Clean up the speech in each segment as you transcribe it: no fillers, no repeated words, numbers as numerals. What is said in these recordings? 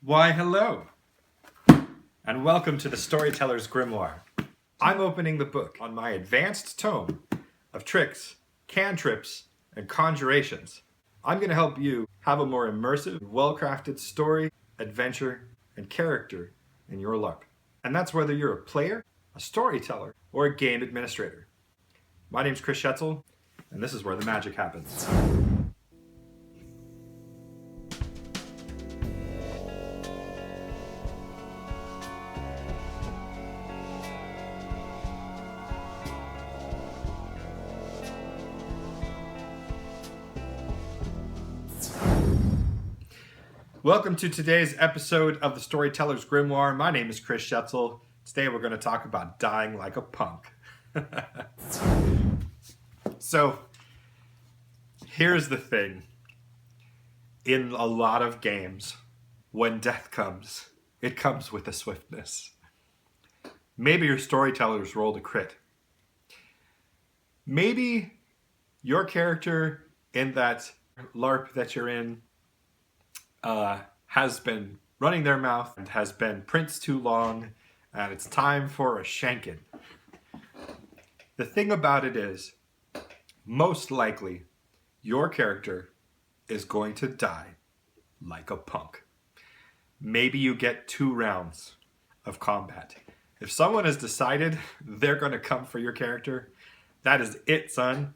Why, hello, and welcome to the Storyteller's Grimoire. I'm opening the book on my advanced tome of tricks, cantrips, and conjurations. I'm going to help you have a more immersive, well-crafted story, adventure, and character in your LARP. And that's whether you're a player, a storyteller, or a game administrator. My name's Chris Schetzel, and this is where the magic happens. Welcome to today's episode of the Storyteller's Grimoire. My name is Chris Schetzel. Today we're going to talk about dying like a punk. So, here's the thing. In a lot of games, when death comes, it comes with a swiftness. Maybe your storytellers rolled a crit. Maybe your character in that LARP that you're in has been running their mouth and has been prince too long, and it's time for a shankin'. The thing about it is, most likely, your character is going to die like a punk. Maybe you get 2 rounds of combat. If someone has decided they're going to come for your character, that is it, son.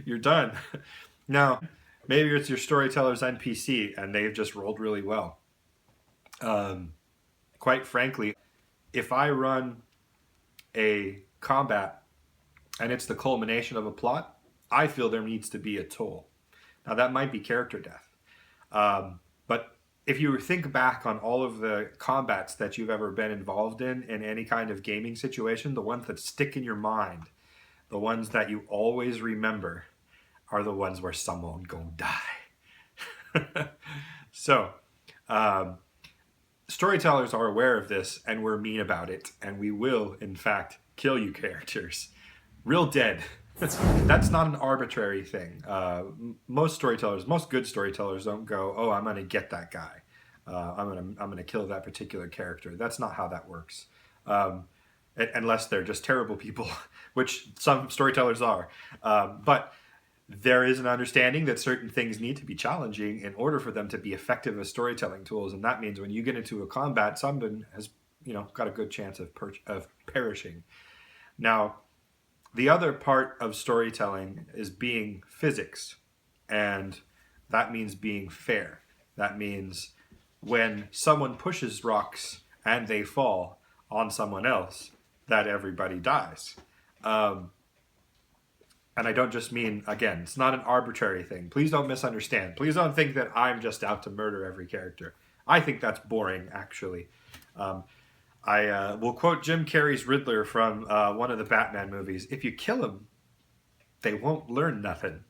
You're done. Now, maybe it's your storyteller's NPC and they've just rolled really well. Quite frankly, if I run a combat and it's the culmination of a plot, I feel there needs to be a toll. Now that might be character death. But if you think back on all of the combats that you've ever been involved in any kind of gaming situation, the ones that stick in your mind, the ones that you always remember, are the ones where someone gonna die. So, storytellers are aware of this, and we're mean about it, and we will, in fact, kill you characters. Real dead. That's not an arbitrary thing. Most good storytellers don't go, oh, I'm gonna get that guy. I'm gonna kill that particular character. That's not how that works. Unless they're just terrible people, which some storytellers are. But there is an understanding that certain things need to be challenging in order for them to be effective as storytelling tools, and that means when you get into a combat, someone has, got a good chance of perishing. Now, the other part of storytelling is being physics, and that means being fair. That means when someone pushes rocks and they fall on someone else, that everybody dies. And I don't just mean, again, it's not an arbitrary thing. Please don't misunderstand. Please don't think that I'm just out to murder every character. I think that's boring, actually. I will quote Jim Carrey's Riddler from one of the Batman movies. If you kill them, they won't learn nothing.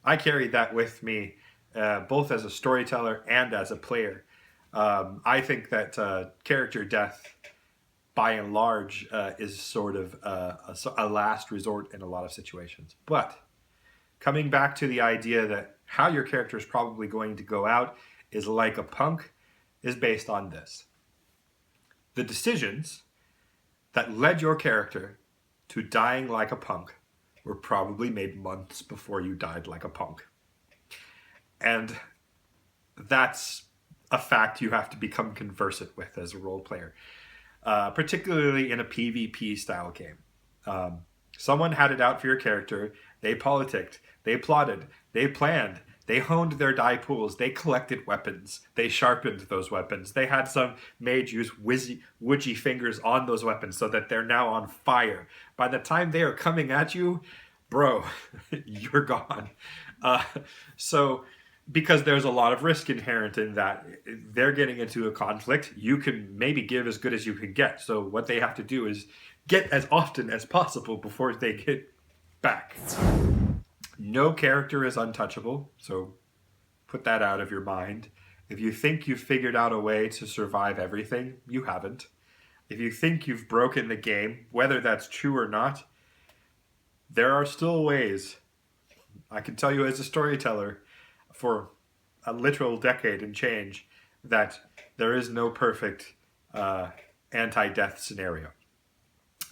I carried that with me, both as a storyteller and as a player. I think that character death, by and large, is sort of a last resort in a lot of situations. But coming back to the idea that how your character is probably going to go out is like a punk is based on this. The decisions that led your character to dying like a punk were probably made months before you died like a punk. And that's a fact you have to become conversant with as a role player. Particularly in a PvP style game. Someone had it out for your character, they politicked, they plotted, they planned, they honed their die pools, they collected weapons, they sharpened those weapons, they had some mage use woodgy fingers on those weapons so that they're now on fire. By the time they are coming at you, bro, you're gone. Because there's a lot of risk inherent in that. They're getting into a conflict. You can maybe give as good as you can get. So what they have to do is get as often as possible before they get back. No character is untouchable, so put that out of your mind. If you think you've figured out a way to survive everything, you haven't. If you think you've broken the game, whether that's true or not, there are still ways. I can tell you as a storyteller, for a literal decade and change, that There is no perfect anti-death scenario.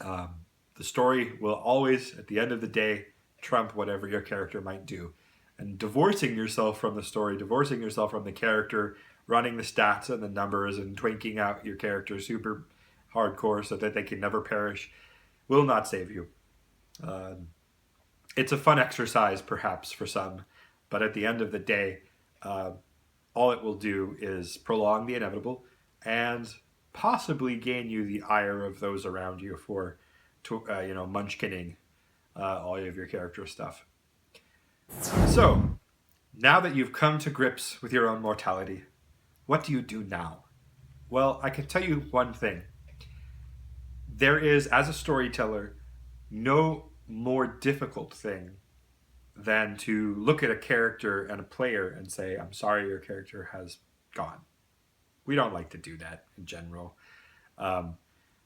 The story will always, at the end of the day, trump whatever your character might do. And divorcing yourself from the story, divorcing yourself from the character, running the stats and the numbers and twinking out your character super hardcore so that they can never perish, will not save you. It's a fun exercise, perhaps, for some, but at the end of the day, all it will do is prolong the inevitable and possibly gain you the ire of those around you for, munchkinning all of your character stuff. So, now that you've come to grips with your own mortality, what do you do now? Well, I can tell you one thing. There is, as a storyteller, no more difficult thing than to look at a character and a player and say, I'm sorry your character has gone. We don't like to do that in general.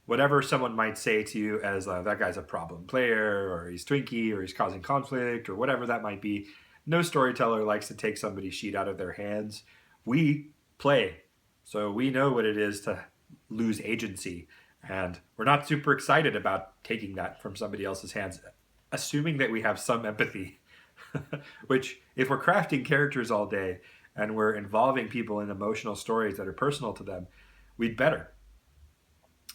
Whatever someone might say to you as that guy's a problem player, or he's twinky, or he's causing conflict, or whatever that might be, no storyteller likes to take somebody's sheet out of their hands. We play, so we know what it is to lose agency, and we're not super excited about taking that from somebody else's hands, assuming that we have some empathy. Which, if we're crafting characters all day and we're involving people in emotional stories that are personal to them, we'd better.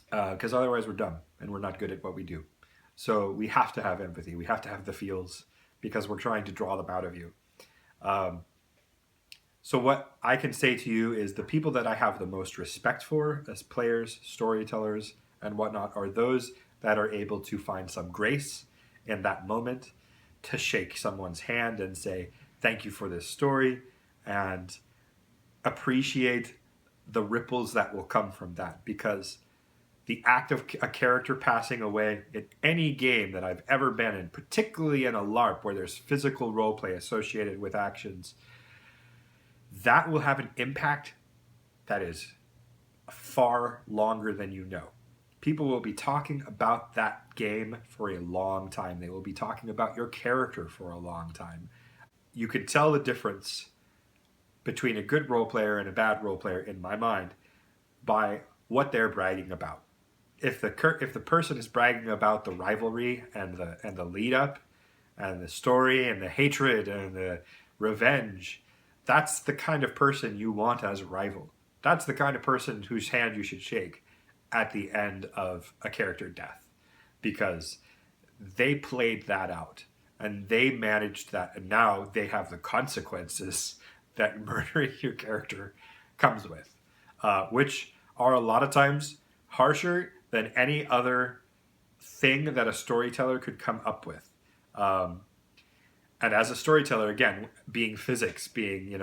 Because otherwise we're dumb and we're not good at what we do. So we have to have empathy. We have to have the feels because we're trying to draw them out of you. So what I can say to you is the people that I have the most respect for as players, storytellers, and whatnot are those that are able to find some grace in that moment, to shake someone's hand and say, thank you for this story, and appreciate the ripples that will come from that. Because the act of a character passing away in any game that I've ever been in, particularly in a LARP where there's physical roleplay associated with actions, that will have an impact that is far longer than you know. People will be talking about that game for a long time. They will be talking about your character for a long time. You could tell the difference between a good role player and a bad role player, in my mind, by what they're bragging about. If the person is bragging about the rivalry and the lead up and the story and the hatred and the revenge, that's the kind of person you want as a rival. That's the kind of person whose hand you should shake at the end of a character death, because they played that out and they managed that, and now they have the consequences that murdering your character comes with, which are a lot of times harsher than any other thing that a storyteller could come up with. And as a storyteller, again, being physics, being,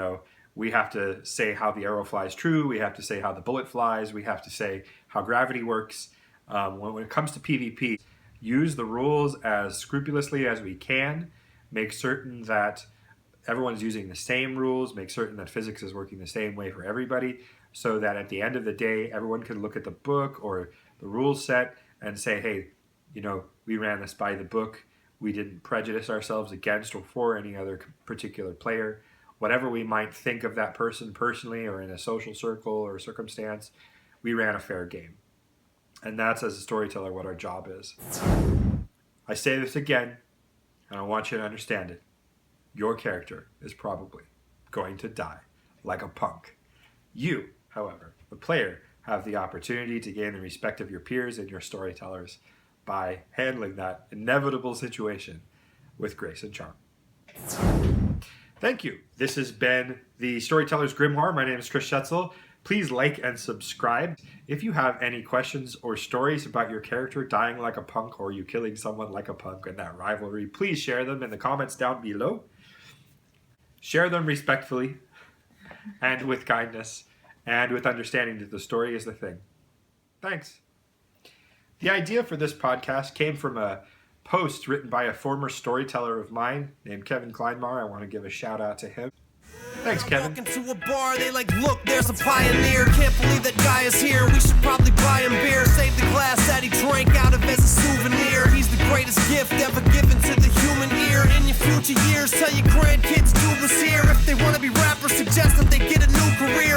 we have to say how the arrow flies true, we have to say how the bullet flies, we have to say how gravity works. When it comes to PvP, use the rules as scrupulously as we can, make certain that everyone's using the same rules, make certain that physics is working the same way for everybody, so that at the end of the day, everyone can look at the book or the rule set and say, hey, we ran this by the book. We didn't prejudice ourselves against or for any other particular player. Whatever we might think of that person personally or in a social circle or circumstance, we ran a fair game. And that's, as a storyteller, what our job is. I say this again, and I want you to understand it. Your character is probably going to die like a punk. You, however, the player, have the opportunity to gain the respect of your peers and your storytellers by handling that inevitable situation with grace and charm. Thank you. This has been the Storyteller's Grimoire. My name is Chris Schetzel. Please like and subscribe. If you have any questions or stories about your character dying like a punk or you killing someone like a punk in that rivalry, please share them in the comments down below. Share them respectfully and with kindness and with understanding that the story is the thing. Thanks. The idea for this podcast came from a post written by a former storyteller of mine named Kevin Kleinmar. I want to give a shout out to him. Thanks, Kevin. Walking to a bar, they like, look, there's a pioneer. Can't believe that guy is here. We should probably buy him beer. Save the glass that he drank out of as a souvenir. He's the greatest gift ever given to the human ear. In your future years, tell your grandkids do this here. If they want to be rappers, suggest that they get a new career.